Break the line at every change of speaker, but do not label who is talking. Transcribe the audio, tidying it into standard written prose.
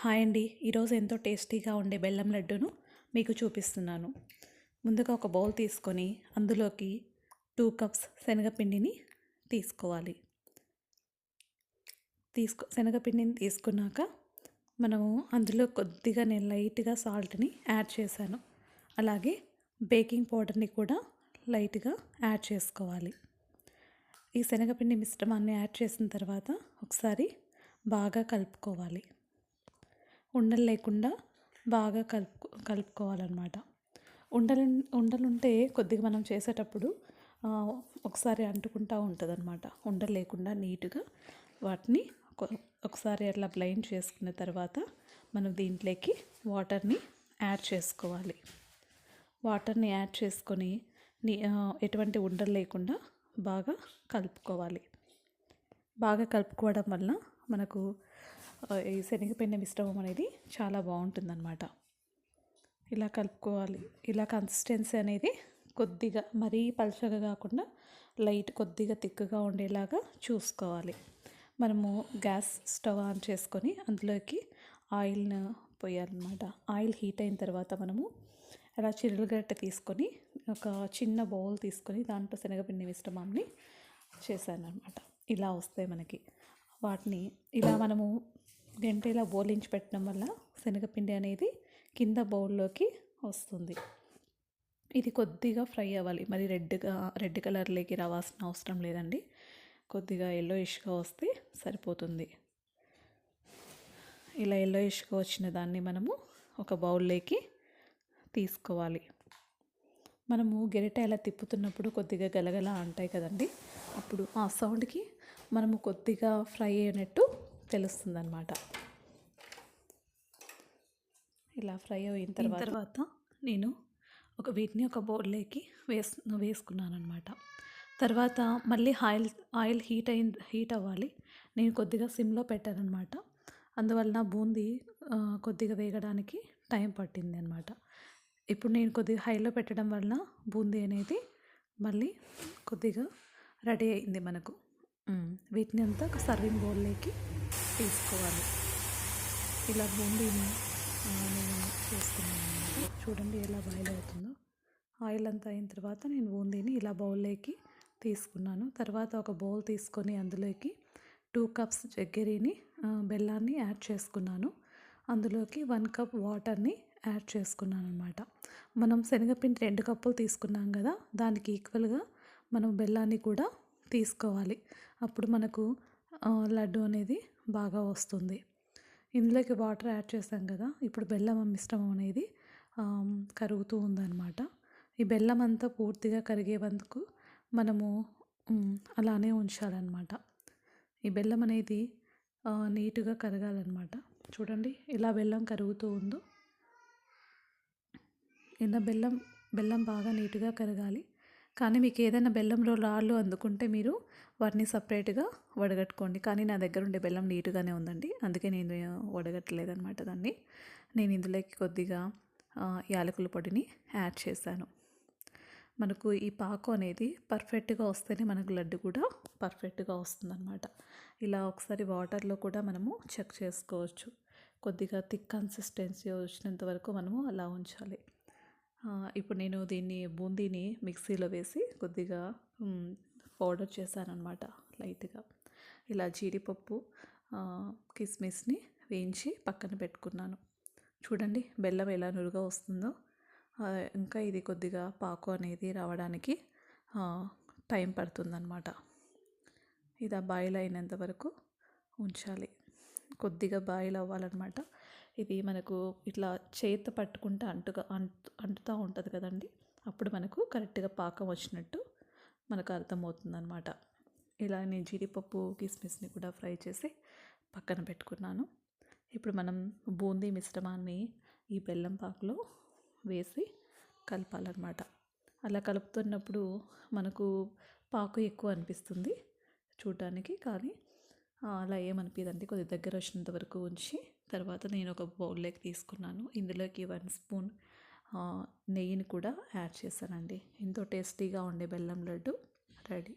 Hi అండి. ఈరోజు ఎంతో టేస్టీగా ఉండే బెల్లం లడ్డూను మీకు చూపిస్తున్నాను. ముందుగా ఒక బౌల్ తీసుకొని అందులోకి 2 కప్స్ శనగపిండిని తీసుకోవాలి. శనగపిండిని తీసుకున్నాక మనము అందులో కొద్దిగా నేను లైట్గా సాల్ట్ని యాడ్ చేశాను. అలాగే బేకింగ్ పౌడర్ని కూడా లైట్గా యాడ్ చేసుకోవాలి. ఈ శనగపిండి మిశ్రమాన్ని యాడ్ చేసిన తర్వాత ఒకసారి బాగా కలుపుకోవాలి. ఉండలు లేకుండా బాగా కలుపుకోవాలన్నమాట. ఉండలుంటే కొద్దిగా మనం చేసేటప్పుడు ఒకసారి అంటుకుంటూ ఉంటుందన్నమాట. ఉండలు లేకుండా నీట్గా వాటిని ఒకసారి అట్లా బ్లెండ్ చేసుకున్న తర్వాత మనం దీంట్లోకి వాటర్ని యాడ్ చేసుకోవాలి. వాటర్ని యాడ్ చేసుకొని ఎటువంటి ఉండలు లేకుండా బాగా కలుపుకోవాలి. బాగా కలుపుకోవడం వల్ల మనకు ఈ శనగపిండి మిశ్రమం అనేది చాలా బాగుంటుందన్నమాట. ఇలా కలుపుకోవాలి. ఇలా కన్సిస్టెన్సీ అనేది కొద్దిగా మరీ పలుచగా కాకుండా కొద్దిగా తిక్కుగా ఉండేలాగా చూసుకోవాలి. మనము గ్యాస్ స్టవ్ ఆన్ చేసుకొని అందులోకి ఆయిల్ను పోయాలన్నమాట. ఆయిల్ హీట్ అయిన తర్వాత మనము అలా చిల్లుగడ్డ తీసుకొని ఒక చిన్న బౌల్ తీసుకొని దాంట్లో శనగపిండి మిశ్రమాన్ని చేశానన్నమాట. ఇలా వస్తాయి మనకి. వాటిని ఇలా మనము గంట ఇలా బోలించి పెట్టడం వల్ల శనగపిండి అనేది కింద బౌల్లోకి వస్తుంది. ఇది కొద్దిగా ఫ్రై అవ్వాలి. మరి రెడ్ కలర్లోకి రావాల్సిన అవసరం లేదండి. కొద్దిగా ఎల్లోయిష్గా వస్తే సరిపోతుంది. ఇలా ఎల్లోయిష్గా వచ్చిన దాన్ని మనము ఒక బౌల్లోకి తీసుకోవాలి. మనము గరిట ఇలా తిప్పుతున్నప్పుడు కొద్దిగా గలగల అంటాయి కదండి. అప్పుడు ఆ సౌండ్కి మనము కొద్దిగా ఫ్రై అయినట్టు తెలుస్తుందన్నమాట. ఇలా ఫ్రై అయిన తర్వాత నేను వీటిని ఒక బౌల్లోకి వేసుకున్నాను అనమాట. తర్వాత మళ్ళీ ఆయిల్ హీట్ అవ్వాలి. నేను కొద్దిగా సిమ్లో పెట్టానన్నమాట. అందువలన బూందీ కొద్దిగా వేగడానికి టైం పట్టింది అనమాట. ఇప్పుడు నేను కొద్దిగా హైలో పెట్టడం వల్ల బూందీ అనేది మళ్ళీ కొద్దిగా రెడీ అయింది మనకు. వీటిని అంతా ఒక సర్వింగ్ బౌల్లోకి తీసుకోవాలి. ఇలా బూందీని నేను చేసుకున్నాను. చూడండి ఎలా బాయిల్ అవుతుందో. ఆయిల్ అంతా అయిన తర్వాత నేను బూందీని ఇలా బౌల్లోకి తీసుకున్నాను. తర్వాత ఒక బౌల్ తీసుకొని అందులోకి 2 కప్స్ చక్కెరని బెల్లాన్ని యాడ్ చేసుకున్నాను. అందులోకి 1 కప్ వాటర్ని యాడ్ చేసుకున్నాను అనమాట. మనం శనగపిండి 2 కప్పులు తీసుకున్నాం కదా, దానికి ఈక్వల్గా మనం బెల్లాన్ని కూడా తీసుకోవాలి. అప్పుడు మనకు లడ్డు అనేది బాగా వస్తుంది. ఇందులోకి వాటర్ యాడ్ చేసాం కదా, ఇప్పుడు బెల్లం మిశ్రమం అనేది కరుగుతూ ఉందన్నమాట. ఈ బెల్లం అంతా పూర్తిగా కరిగే వరకు మనము అలానే ఉంచాలన్నమాట. ఈ బెల్లం అనేది నీట్గా కరగాలన్నమాట. చూడండి ఇలా బెల్లం కరుగుతూ ఉందో. ఇలా బెల్లం బాగా నీట్గా కరగాలి. కానీ మీకు ఏదైనా బెల్లంలో రాళ్ళు అందుకుంటే మీరు వాటిని సపరేట్గా వడగట్టుకోండి. కానీ నా దగ్గర ఉండే బెల్లం నీట్గానే ఉందండి, అందుకే నేను వడగట్టలేదన్నమాట దాన్ని. నేను ఇందులోకి కొద్దిగా యాలకుల పొడిని యాడ్ చేశాను. మనకు ఈ పాకు అనేది పర్ఫెక్ట్గా వస్తేనే మనకు లడ్డు కూడా పర్ఫెక్ట్గా వస్తుందన్నమాట. ఇలా ఒకసారి వాటర్లో కూడా మనము చెక్ చేసుకోవచ్చు. కొద్దిగా థిక్ కన్సిస్టెన్సీ వచ్చినంత వరకు మనము అలా ఉంచాలి. ఇప్పుడు నేను బూందీని మిక్సీలో వేసి కొద్దిగా పౌడర్ చేశానన్నమాట లైట్గా. ఇలా జీడిపప్పు కిస్మిస్ని వేయించి పక్కన పెట్టుకున్నాను. చూడండి బెల్లం ఎలా నురుగా వస్తుందో. ఇంకా ఇది కొద్దిగా పాకు అనేది రావడానికి టైం పడుతుందన్నమాట. ఇది బాయిల్ అయినంత వరకు ఉంచాలి. కొద్దిగా బాయిల్ అవ్వాలన్నమాట. ఇది మనకు ఇట్లా చేత పట్టుకుంటే అంటుతూ ఉంటుంది కదండి, అప్పుడు మనకు కరెక్ట్గా పాకం వచ్చినట్టు మనకు అర్థమవుతుందన్నమాట. ఇలా నేను జీడిపప్పు కిస్మిస్ని కూడా ఫ్రై చేసి పక్కన పెట్టుకున్నాను. ఇప్పుడు మనం బూందీ మిశ్రమాన్ని ఈ బెల్లం పాకులో వేసి కలపాలన్నమాట. అలా కలుపుతున్నప్పుడు మనకు పాకు ఎక్కువ అనిపిస్తుంది చూడడానికి, కానీ అలా ఏమనిపించదండి. కొద్ది దగ్గర వచ్చినంత వరకు ఉంచి తర్వాత నేను ఒక బౌల్లోకి తీసుకున్నాను. ఇందులోకి 1 స్పూన్ నెయ్యిని కూడా యాడ్ చేశానండి. ఎంతో టేస్టీగా ఉండే బెల్లం లడ్డు రెడీ.